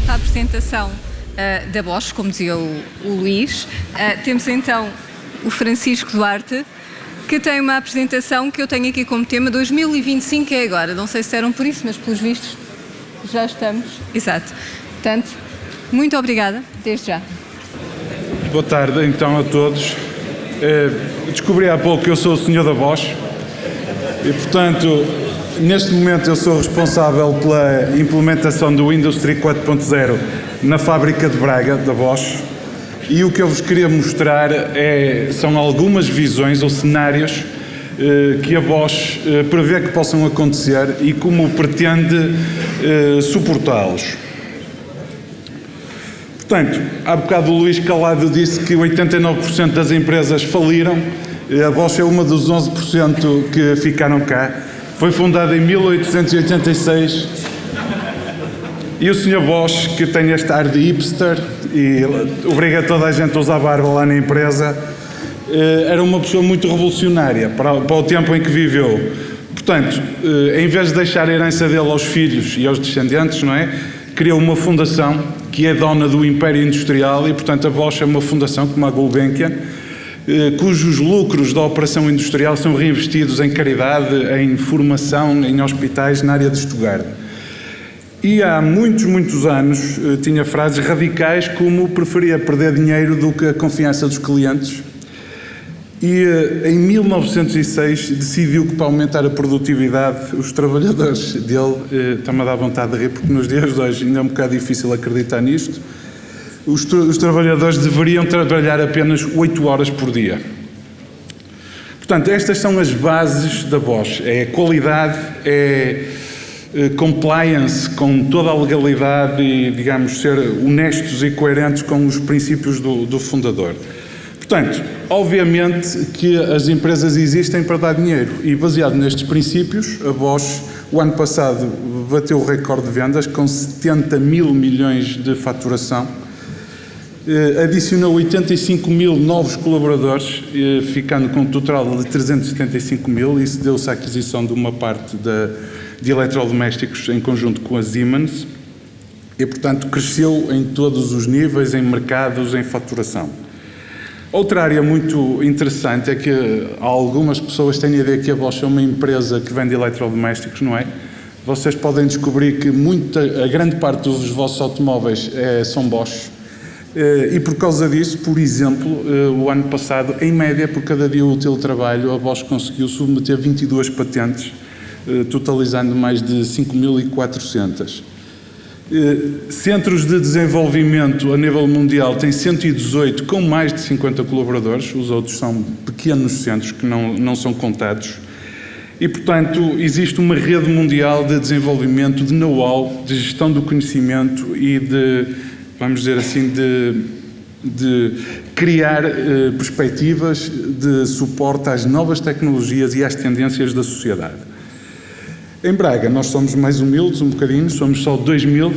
para a apresentação da Bosch, como dizia o Luís. Temos então o Francisco Duarte, que tem uma apresentação que eu tenho aqui como tema 2025 é agora. Não sei se eram por isso, mas pelos vistos já estamos. Exato. Portanto, muito obrigada, desde já. Boa tarde, então, a todos. Descobri há pouco que eu sou o senhor da Bosch e, portanto, neste momento eu sou responsável pela implementação do Industry 4.0 na fábrica de Braga, da Bosch, e o que eu vos queria mostrar são algumas visões ou cenários que a Bosch prevê que possam acontecer e como pretende suportá-los. Portanto, há bocado o Luís Calado disse que 89% das empresas faliram, a Bosch é uma dos 11% que ficaram cá, foi fundada em 1886 e o Sr. Bosch, que tem este ar de hipster e obriga toda a gente a usar barba lá na empresa, era uma pessoa muito revolucionária para o tempo em que viveu. Portanto, em vez de deixar a herança dele aos filhos e aos descendentes, não é? Criou uma fundação que é dona do Império Industrial e, portanto, a Bosch é uma fundação como a Gulbenkian, cujos lucros da operação industrial são reinvestidos em caridade, em formação, em hospitais na área de Stuttgart. E há muitos anos tinha frases radicais como preferia perder dinheiro do que a confiança dos clientes. E em 1906 decidiu que para aumentar a produtividade os trabalhadores dele, está-me a dar vontade de rir porque nos dias de hoje ainda é um bocado difícil acreditar nisto, os trabalhadores deveriam trabalhar apenas 8 horas por dia. Portanto, estas são as bases da Bosch, é qualidade, é compliance com toda a legalidade e, digamos, ser honestos e coerentes com os princípios do fundador. Portanto, obviamente que as empresas existem para dar dinheiro e, baseado nestes princípios, a Bosch, o ano passado, bateu o recorde de vendas com 70 mil milhões de faturação, adicionou 85 mil novos colaboradores, ficando com um total de 375 mil, isso deu-se à aquisição de uma parte de eletrodomésticos em conjunto com a Siemens e, portanto, cresceu em todos os níveis, em mercados, em faturação. Outra área muito interessante é que algumas pessoas têm a ideia que a Bosch é uma empresa que vende eletrodomésticos, não é? Vocês podem descobrir que a grande parte dos vossos automóveis são Bosch e por causa disso, por exemplo, o ano passado, em média, por cada dia útil de trabalho, a Bosch conseguiu submeter 22 patentes, totalizando mais de 5.400. Centros de desenvolvimento a nível mundial tem 118 com mais de 50 colaboradores, os outros são pequenos centros que não são contados e, portanto, existe uma rede mundial de desenvolvimento, de know-how, de gestão do conhecimento e de, vamos dizer assim, de criar perspectivas de suporte às novas tecnologias e às tendências da sociedade. Em Braga nós somos mais humildes um bocadinho, somos só 2.000,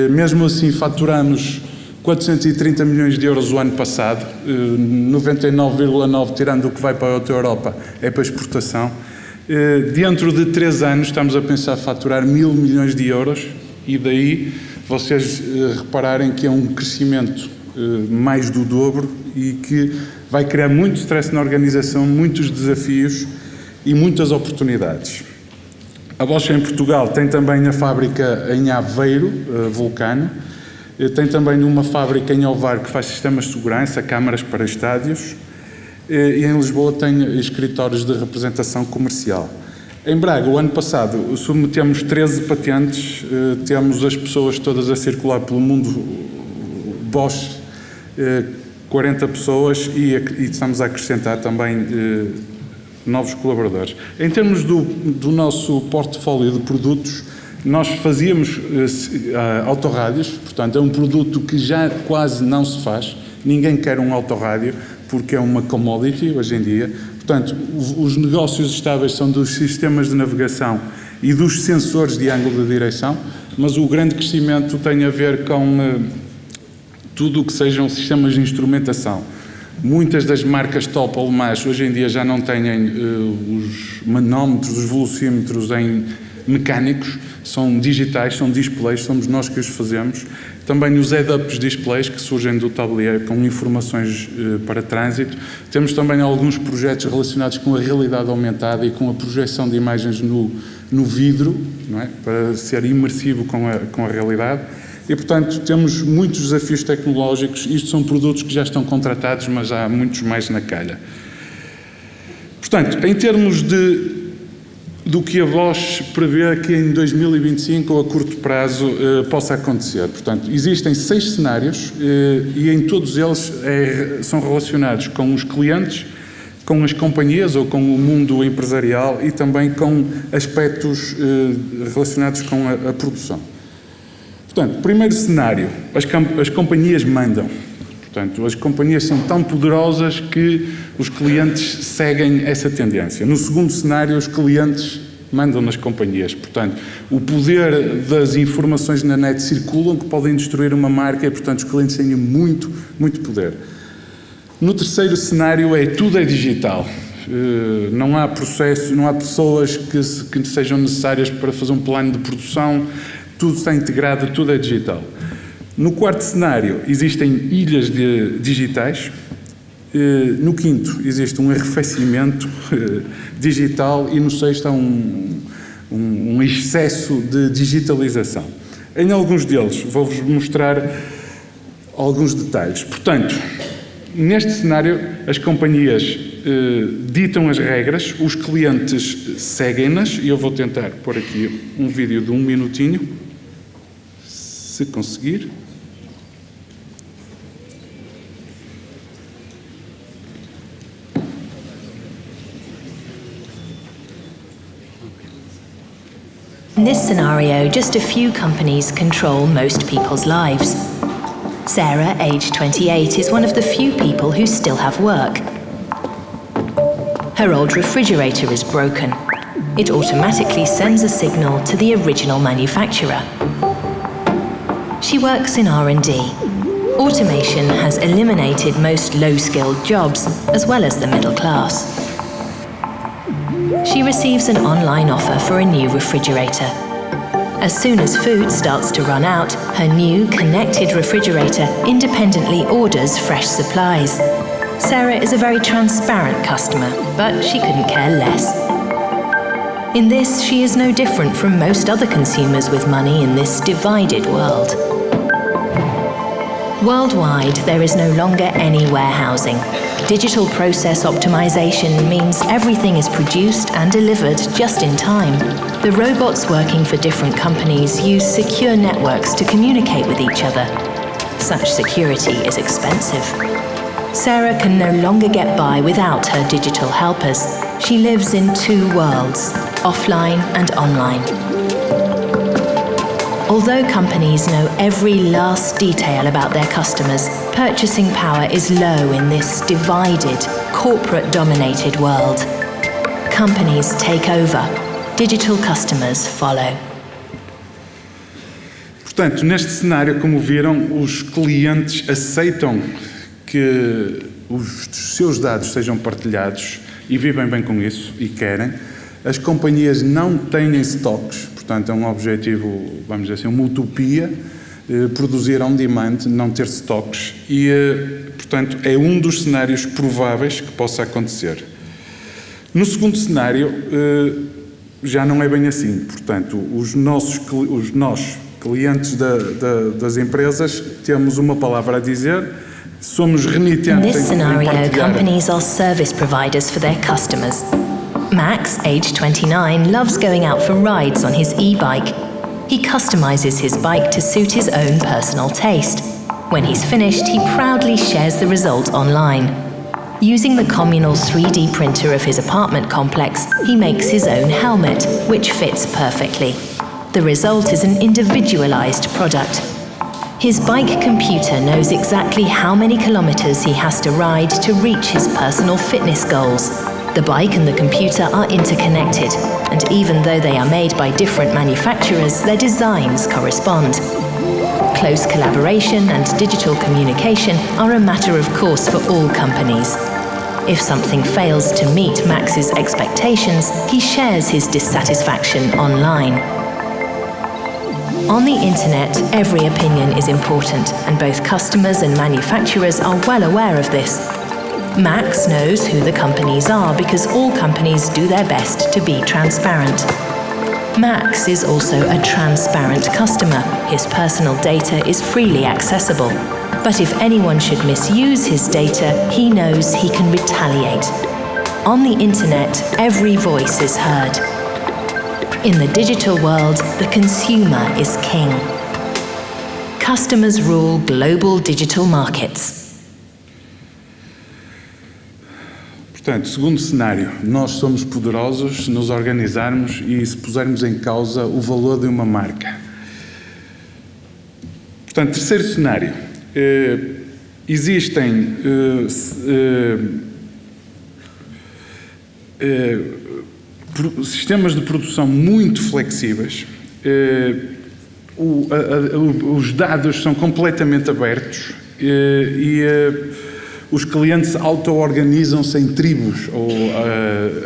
mesmo assim faturamos 430 milhões de euros o ano passado, 99,9% tirando o que vai para a outra Europa é para exportação. Dentro de 3 anos estamos a pensar faturar 1.000 milhões de euros e daí vocês repararem que é um crescimento mais do dobro e que vai criar muito stress na organização, muitos desafios e muitas oportunidades. A Bosch em Portugal tem também a fábrica em Aveiro, Vulcano, tem também uma fábrica em Ovar que faz sistemas de segurança, câmaras para estádios e em Lisboa tem escritórios de representação comercial. Em Braga, o ano passado, submetemos 13 patentes, temos as pessoas todas a circular pelo mundo Bosch, 40 pessoas e estamos a acrescentar também novos colaboradores. Em termos do nosso portfólio de produtos, nós fazíamos autorrádios, portanto é um produto que já quase não se faz, ninguém quer um autorrádio porque é uma commodity hoje em dia, portanto os negócios estáveis são dos sistemas de navegação e dos sensores de ângulo de direção, mas o grande crescimento tem a ver com tudo o que sejam sistemas de instrumentação. Muitas das marcas top alemãs hoje em dia já não têm os manómetros, os velocímetros em mecânicos, são digitais, são displays, somos nós que os fazemos. Também os head-up displays que surgem do tablier com informações para trânsito. Temos também alguns projetos relacionados com a realidade aumentada e com a projeção de imagens no vidro, não é? Para ser imersivo com a realidade. E, portanto, temos muitos desafios tecnológicos. Isto são produtos que já estão contratados, mas há muitos mais na calha. Portanto, em termos do que a Bosch prevê que em 2025 ou a curto prazo possa acontecer. Portanto, existem 6 cenários e em todos eles são relacionados com os clientes, com as companhias ou com o mundo empresarial e também com aspectos relacionados com a produção. Portanto, primeiro cenário, as companhias mandam. Portanto, as companhias são tão poderosas que os clientes seguem essa tendência. No segundo cenário, os clientes mandam nas companhias. Portanto, o poder das informações na net circulam que podem destruir uma marca e, portanto, os clientes têm muito, muito poder. No terceiro cenário, tudo é digital. Não há processo, não há pessoas que sejam necessárias para fazer um plano de produção, tudo está integrado, tudo é digital. No quarto cenário, existem ilhas digitais. No quinto, existe um arrefecimento digital e no sexto há um excesso de digitalização. Em alguns deles, vou-vos mostrar alguns detalhes. Portanto, neste cenário, as companhias ditam as regras, os clientes seguem-nas e eu vou tentar pôr aqui um vídeo de 1 minutinho, se conseguir. In this scenario, just a few companies control most people's lives. Sarah, age 28, is one of the few people who still have work. Her old refrigerator is broken. It automatically sends a signal to the original manufacturer. She works in R&D. Automation has eliminated most low-skilled jobs, as well as the middle class. She receives an online offer for a new refrigerator. As soon as food starts to run out, her new connected refrigerator independently orders fresh supplies. Sarah is a very transparent customer, but she couldn't care less. In this, she is no different from most other consumers with money in this divided world. Worldwide, there is no longer any warehousing. Digital process optimization means everything is produced and delivered just in time. The robots working for different companies use secure networks to communicate with each other. Such security is expensive. Sarah can no longer get by without her digital helpers. She lives in 2 worlds, offline and online. Although companies know every last detail about their customers, purchasing power is low in this divided, corporate-dominated world. Companies take over. Digital customers follow. Portanto, neste cenário, como viram, os clientes aceitam que os seus dados sejam partilhados e vivem bem com isso e querem. As companhias não têm estoques, portanto é um objetivo, vamos dizer assim, uma utopia, produzir on demand, não ter estoques e, portanto, é um dos cenários prováveis que possa acontecer. No segundo cenário, já não é bem assim, portanto, nós, clientes das empresas, temos uma palavra a dizer, somos renitentes. In this scenario, companies are service providers for their customers. Max, age 29, loves going out for rides on his e-bike. He customizes his bike to suit his own personal taste. When he's finished, he proudly shares the result online. Using the communal 3D printer of his apartment complex, he makes his own helmet, which fits perfectly. The result is an individualized product. His bike computer knows exactly how many kilometers he has to ride to reach his personal fitness goals. The bike and the computer are interconnected, and even though they are made by different manufacturers, their designs correspond. Close collaboration and digital communication are a matter of course for all companies. If something fails to meet Max's expectations, he shares his dissatisfaction online. On the internet, every opinion is important, and both customers and manufacturers are well aware of this. Max knows who the companies are because all companies do their best to be transparent. Max is also a transparent customer. His personal data is freely accessible. But if anyone should misuse his data, he knows he can retaliate. On the internet, every voice is heard. In the digital world, the consumer is king. Customers rule global digital markets. Portanto, segundo cenário, nós somos poderosos se nos organizarmos e se pusermos em causa o valor de uma marca. Portanto, terceiro cenário, existem sistemas de produção muito flexíveis, os dados são completamente abertos e os clientes auto-organizam-se em tribos ou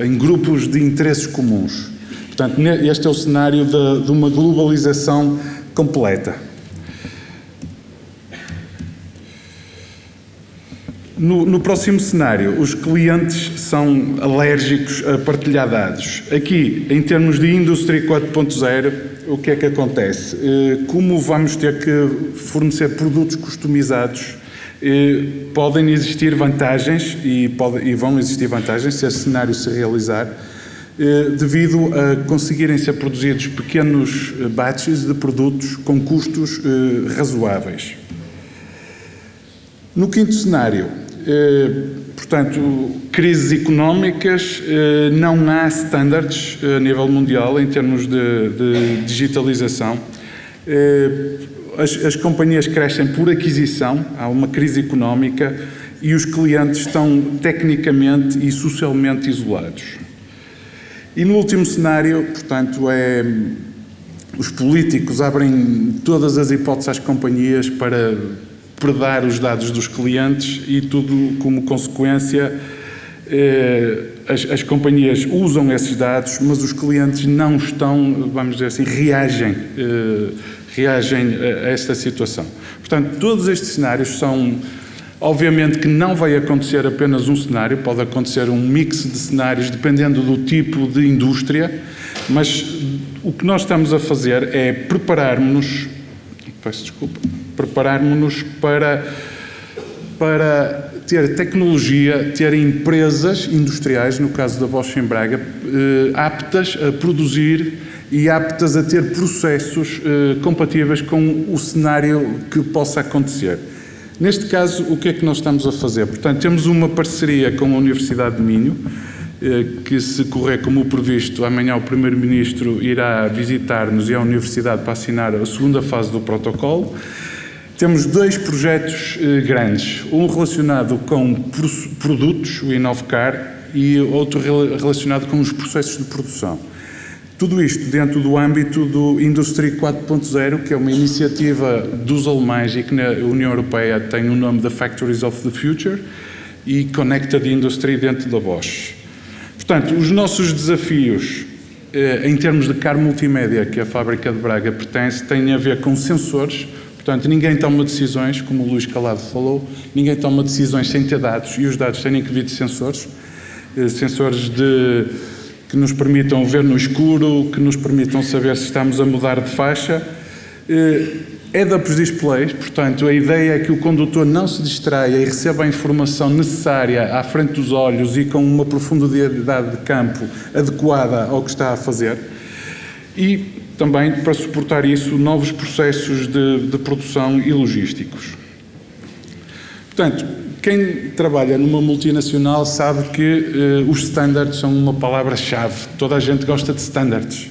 em grupos de interesses comuns. Portanto, este é o cenário de uma globalização completa. No próximo cenário, os clientes são alérgicos a partilhar dados. Aqui, em termos de Indústria 4.0, o que é que acontece? Como vamos ter que fornecer produtos customizados, podem existir vantagens e vão existir vantagens se esse cenário se realizar, devido a conseguirem ser produzidos pequenos batches de produtos com custos razoáveis. No quinto cenário, portanto, crises económicas, não há standards a nível mundial em termos de digitalização. As companhias crescem por aquisição, há uma crise económica e os clientes estão tecnicamente e socialmente isolados. E no último cenário, portanto, os políticos abrem todas as hipóteses às companhias para predar os dados dos clientes e tudo como consequência, as companhias usam esses dados, mas os clientes não estão, vamos dizer assim, reagem a esta situação. Portanto, todos estes cenários são, obviamente que não vai acontecer apenas um cenário, pode acontecer um mix de cenários dependendo do tipo de indústria, mas o que nós estamos a fazer é prepararmos-nos para ter tecnologia, ter empresas industriais, no caso da Bosch em Braga, aptas a produzir e aptas a ter processos compatíveis com o cenário que possa acontecer. Neste caso, o que é que nós estamos a fazer? Portanto, temos uma parceria com a Universidade de Minho, que, se correr como previsto, amanhã o Primeiro-Ministro irá visitar-nos e a Universidade para assinar a segunda fase do protocolo. Temos dois projetos grandes, um relacionado com produtos, o Inovcar, e outro relacionado com os processos de produção. Tudo isto dentro do âmbito do Indústria 4.0, que é uma iniciativa dos alemães e que na União Europeia tem o nome de Factories of the Future e Connected Industry dentro da Bosch. Portanto, os nossos desafios em termos de car multimédia, que a fábrica de Braga pertence, têm a ver com sensores. Portanto, ninguém toma decisões, como o Luís Calado falou, ninguém toma decisões sem ter dados, e os dados têm que vir de sensores, que nos permitam ver no escuro, que nos permitam saber se estamos a mudar de faixa. Head-up displays, portanto, a ideia é que o condutor não se distraia e receba a informação necessária à frente dos olhos e com uma profundidade de campo adequada ao que está a fazer. E também, para suportar isso, novos processos de produção e logísticos. Portanto, quem trabalha numa multinacional sabe que os standards são uma palavra-chave. Toda a gente gosta de standards.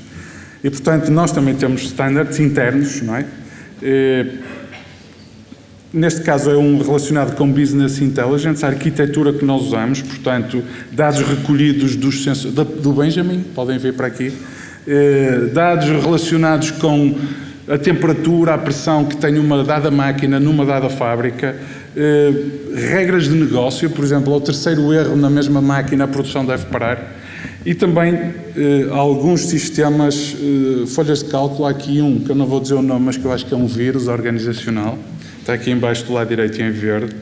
E, portanto, nós também temos standards internos, não é? Neste caso é um relacionado com Business Intelligence, a arquitetura que nós usamos, portanto, dados recolhidos dos sensores, do Benjamin, podem ver para aqui, dados relacionados com a temperatura, a pressão que tem uma dada máquina numa dada fábrica, regras de negócio, por exemplo, ao terceiro erro na mesma máquina a produção deve parar, e também alguns sistemas, folhas de cálculo, há aqui um, que eu não vou dizer o nome, mas que eu acho que é um vírus organizacional, está aqui em baixo do lado direito em verde,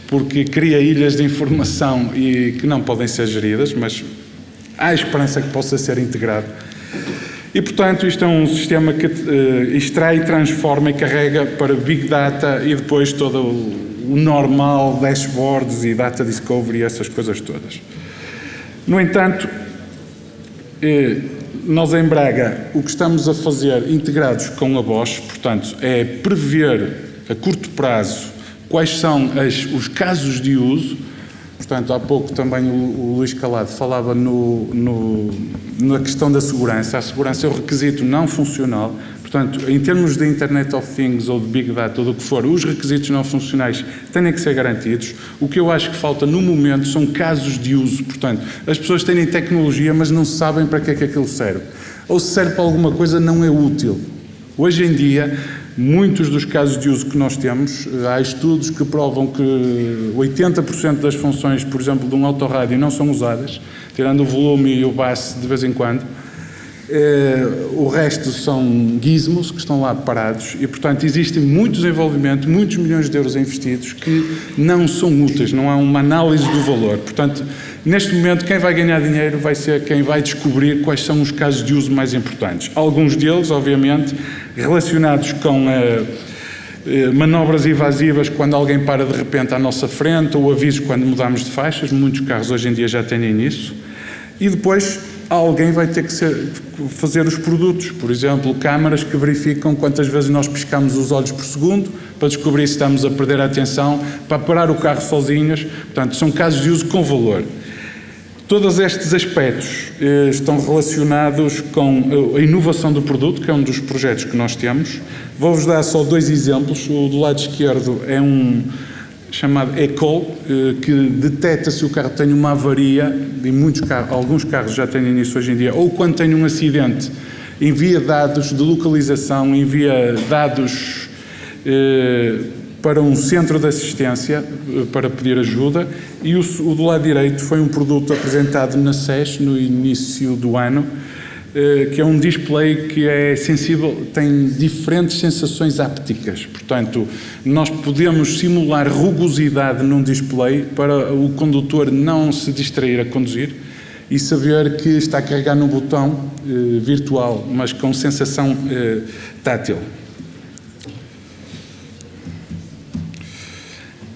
porque cria ilhas de informação e que não podem ser geridas, mas há esperança que possa ser integrado. E, portanto, isto é um sistema que extrai, transforma e carrega para Big Data e depois todo o normal, dashboards e data discovery e essas coisas todas. No entanto, nós em Braga o que estamos a fazer integrados com a Bosch, portanto, é prever a curto prazo quais são os casos de uso. Portanto, há pouco também o Luís Calado falava na questão da segurança. A segurança é o requisito não funcional. Portanto, em termos de Internet of Things ou de Big Data ou do que for, os requisitos não funcionais têm que ser garantidos. O que eu acho que falta no momento são casos de uso. Portanto, as pessoas têm tecnologia, mas não sabem para que é que aquilo serve. Ou se serve para alguma coisa, não é útil. Hoje em dia, muitos dos casos de uso que nós temos, há estudos que provam que 80% das funções, por exemplo, de um autorrádio não são usadas, tirando o volume e o basse de vez em quando. O resto são gizmos que estão lá parados e, portanto, existe muito desenvolvimento, muitos milhões de euros investidos que não são úteis, não há uma análise do valor. Portanto, neste momento, quem vai ganhar dinheiro vai ser quem vai descobrir quais são os casos de uso mais importantes. Alguns deles, obviamente, relacionados com manobras evasivas quando alguém para de repente à nossa frente ou avisos quando mudamos de faixas. Muitos carros hoje em dia já têm isso. E depois alguém vai ter que fazer os produtos, por exemplo, câmaras que verificam quantas vezes nós piscamos os olhos por segundo para descobrir se estamos a perder a atenção, para parar o carro sozinhos. Portanto, são casos de uso com valor. Todos estes aspectos estão relacionados com a inovação do produto, que é um dos projetos que nós temos. Vou-vos dar só 2 exemplos. O do lado esquerdo é um chamado eCall, que detecta se o carro tem uma avaria, e alguns carros já têm isso hoje em dia, ou quando tem um acidente, envia dados de localização, envia dados para um centro de assistência para pedir ajuda. E o do lado direito foi um produto apresentado na SES no início do ano, que é um display que é sensível, tem diferentes sensações ápticas. Portanto, nós podemos simular rugosidade num display para o condutor não se distrair a conduzir e saber que está a carregar num botão virtual, mas com sensação tátil.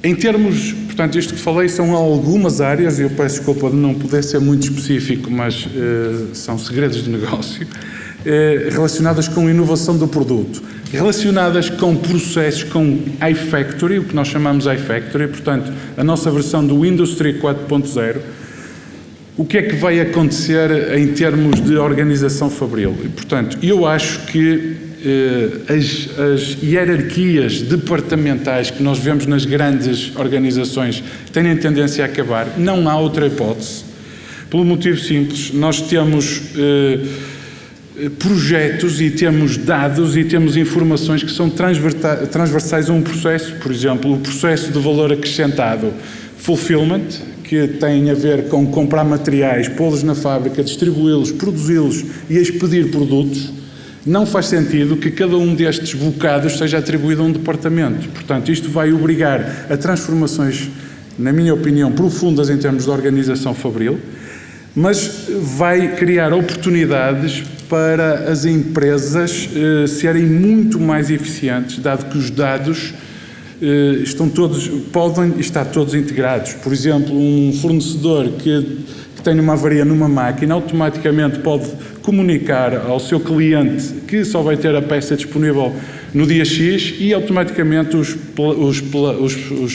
Em termos, portanto, isto que falei são algumas áreas, e eu peço desculpa de não poder ser muito específico, mas são segredos de negócio, relacionadas com a inovação do produto, relacionadas com processos, com iFactory, o que nós chamamos iFactory, portanto, a nossa versão do Industry 4.0. O que é que vai acontecer em termos de organização fabril? E, portanto, eu acho que as hierarquias departamentais que nós vemos nas grandes organizações têm tendência a acabar. Não há outra hipótese. Pelo motivo simples, nós temos projetos e temos dados e temos informações que são transversais a um processo. Por exemplo, o processo de valor acrescentado, fulfillment, que tem a ver com comprar materiais, pô-los na fábrica, distribuí-los, produzi-los e expedir produtos. Não faz sentido que cada um destes bocados seja atribuído a um departamento. Portanto, isto vai obrigar a transformações, na minha opinião, profundas em termos de organização fabril, mas vai criar oportunidades para as empresas serem muito mais eficientes, dado que os dados podem estar todos integrados. Por exemplo, um fornecedor que tem uma avaria numa máquina, automaticamente pode comunicar ao seu cliente que só vai ter a peça disponível no dia X e automaticamente os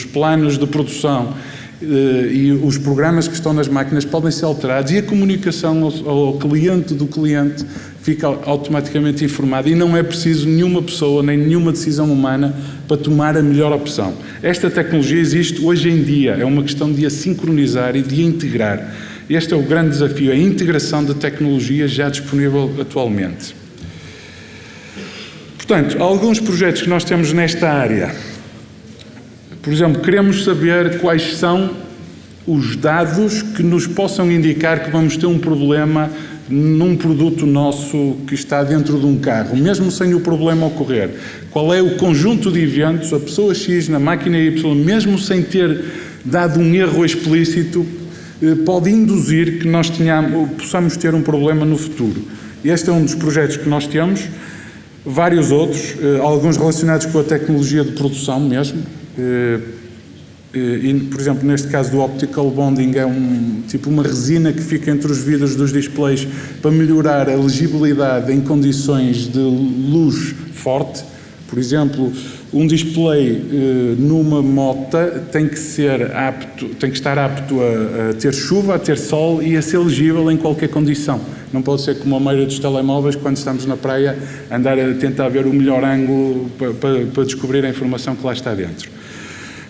planos de produção e os programas que estão nas máquinas podem ser alterados e a comunicação ao cliente do cliente fica automaticamente informada e não é preciso nenhuma pessoa nem nenhuma decisão humana para tomar a melhor opção. Esta tecnologia existe hoje em dia, é uma questão de a sincronizar e de a integrar. Este é o grande desafio, a integração da tecnologia já disponível atualmente. Portanto, alguns projetos que nós temos nesta área. Por exemplo, queremos saber quais são os dados que nos possam indicar que vamos ter um problema num produto nosso que está dentro de um carro, mesmo sem o problema ocorrer. Qual é o conjunto de eventos, a pessoa X na máquina Y, mesmo sem ter dado um erro explícito, pode induzir que nós possamos ter um problema no futuro. Este é um dos projetos que nós temos, vários outros, alguns relacionados com a tecnologia de produção mesmo. Por exemplo, neste caso do optical bonding, é uma resina que fica entre os vidros dos displays para melhorar a legibilidade em condições de luz forte. Por exemplo, um display numa moto tem que estar apto a ter chuva, a ter sol e a ser legível em qualquer condição. Não pode ser como a maioria dos telemóveis, quando estamos na praia, andar a tentar ver o melhor ângulo para descobrir a informação que lá está dentro.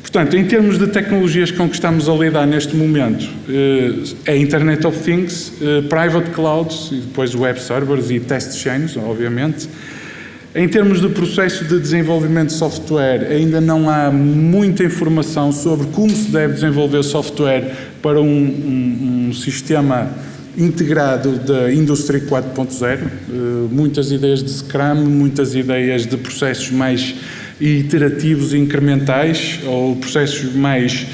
Portanto, em termos de tecnologias com que estamos a lidar neste momento, é Internet of Things, Private Clouds, e depois Web Servers e Test Chains, obviamente. Em termos de processo de desenvolvimento de software, ainda não há muita informação sobre como se deve desenvolver software para um sistema integrado da Indústria 4.0. Muitas ideias de Scrum, muitas ideias de processos mais iterativos e incrementais ou processos mais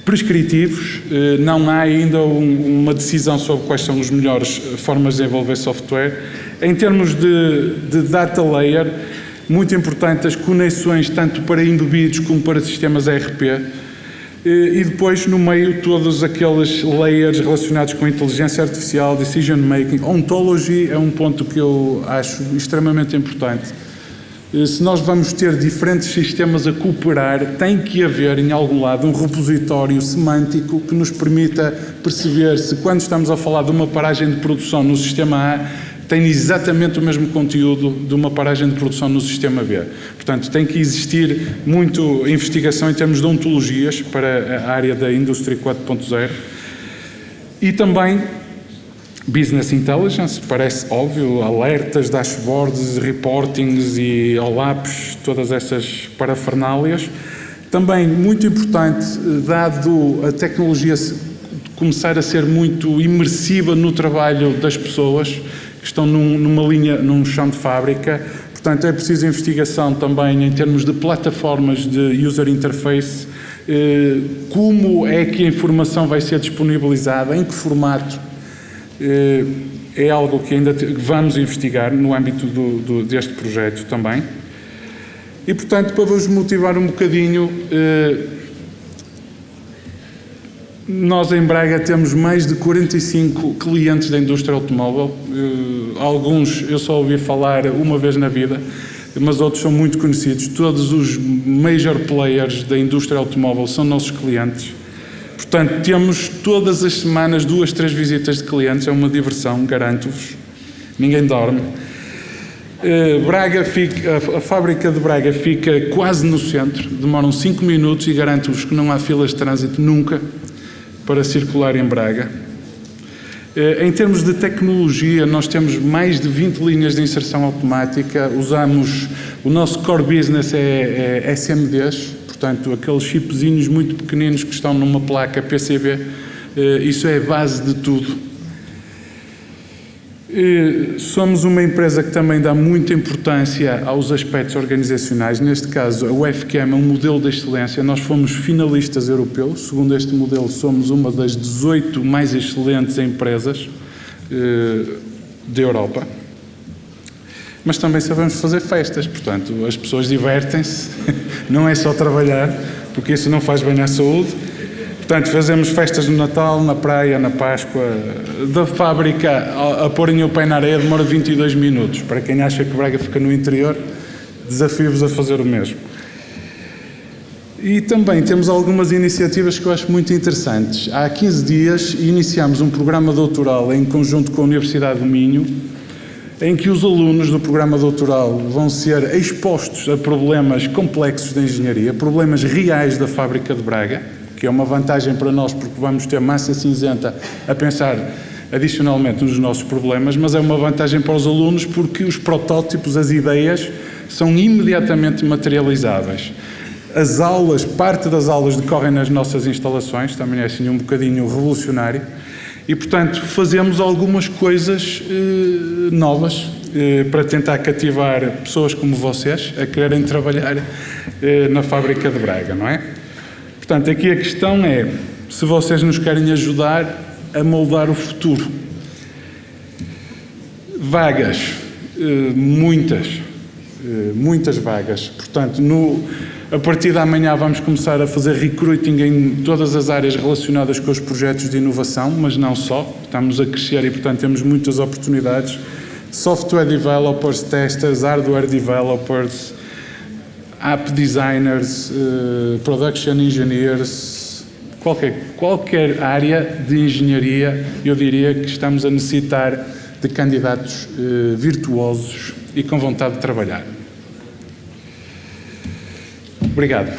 prescritivos. Não há ainda uma decisão sobre quais são as melhores formas de desenvolver software. Em termos de data layer, muito importante as conexões tanto para embebidos como para sistemas ERP. E depois, no meio, todos aqueles layers relacionados com inteligência artificial, decision making. Ontology é um ponto que eu acho extremamente importante. Se nós vamos ter diferentes sistemas a cooperar, tem que haver em algum lado um repositório semântico que nos permita perceber se, quando estamos a falar de uma paragem de produção no sistema A, tem exatamente o mesmo conteúdo de uma paragem de produção no sistema B. Portanto, tem que existir muito investigação em termos de ontologias para a área da Indústria 4.0 e também Business Intelligence, parece óbvio, alertas, dashboards, reportings e OLAPs, todas essas parafernálias. Também muito importante, dado a tecnologia começar a ser muito imersiva no trabalho das pessoas que estão numa linha, num chão de fábrica. Portanto, é preciso investigação também em termos de plataformas de user interface, como é que a informação vai ser disponibilizada, em que formato. É algo que ainda vamos investigar no âmbito deste projeto também. E, portanto, para vos motivar um bocadinho, nós em Braga temos mais de 45 clientes da indústria automóvel. Alguns eu só ouvi falar uma vez na vida, mas outros são muito conhecidos. Todos os major players da indústria automóvel são nossos clientes. Portanto, temos todas as semanas 2, 3 visitas de clientes, é uma diversão, garanto-vos. Ninguém dorme. A fábrica de Braga fica quase no centro, demoram 5 minutos e garanto-vos que não há filas de trânsito nunca para circular em Braga. Em termos de tecnologia, nós temos mais de 20 linhas de inserção automática, o nosso core business é SMDs, portanto, aqueles chipzinhos muito pequeninos que estão numa placa PCB, isso é a base de tudo. Somos uma empresa que também dá muita importância aos aspectos organizacionais. Neste caso, a UFCAM é um modelo de excelência. Nós fomos finalistas europeus. Segundo este modelo, somos uma das 18 mais excelentes empresas da Europa. Mas também sabemos fazer festas, portanto, as pessoas divertem-se, não é só trabalhar, porque isso não faz bem à saúde. Portanto, fazemos festas no Natal, na praia, na Páscoa. Da fábrica a porem o pé na areia demora 22 minutos. Para quem acha que Braga fica no interior, desafio-vos a fazer o mesmo. E também temos algumas iniciativas que eu acho muito interessantes. Há 15 dias iniciámos um programa doutoral em conjunto com a Universidade do Minho, em que os alunos do programa doutoral vão ser expostos a problemas complexos de engenharia, problemas reais da fábrica de Braga, que é uma vantagem para nós porque vamos ter massa cinzenta a pensar adicionalmente nos nossos problemas, mas é uma vantagem para os alunos porque os protótipos, as ideias, são imediatamente materializáveis. As aulas, parte das aulas decorrem nas nossas instalações, também é assim um bocadinho revolucionário, e portanto fazemos algumas coisas novas para tentar cativar pessoas como vocês a quererem trabalhar na fábrica de Braga, não é? Portanto, aqui a questão é se vocês nos querem ajudar a moldar o futuro. Vagas, muitas vagas. Portanto, a partir de amanhã vamos começar a fazer recruiting em todas as áreas relacionadas com os projetos de inovação, mas não só. Estamos a crescer e, portanto, temos muitas oportunidades. Software developers, testers, hardware developers, app designers, production engineers, qualquer área de engenharia, eu diria que estamos a necessitar de candidatos virtuosos e com vontade de trabalhar. Obrigado.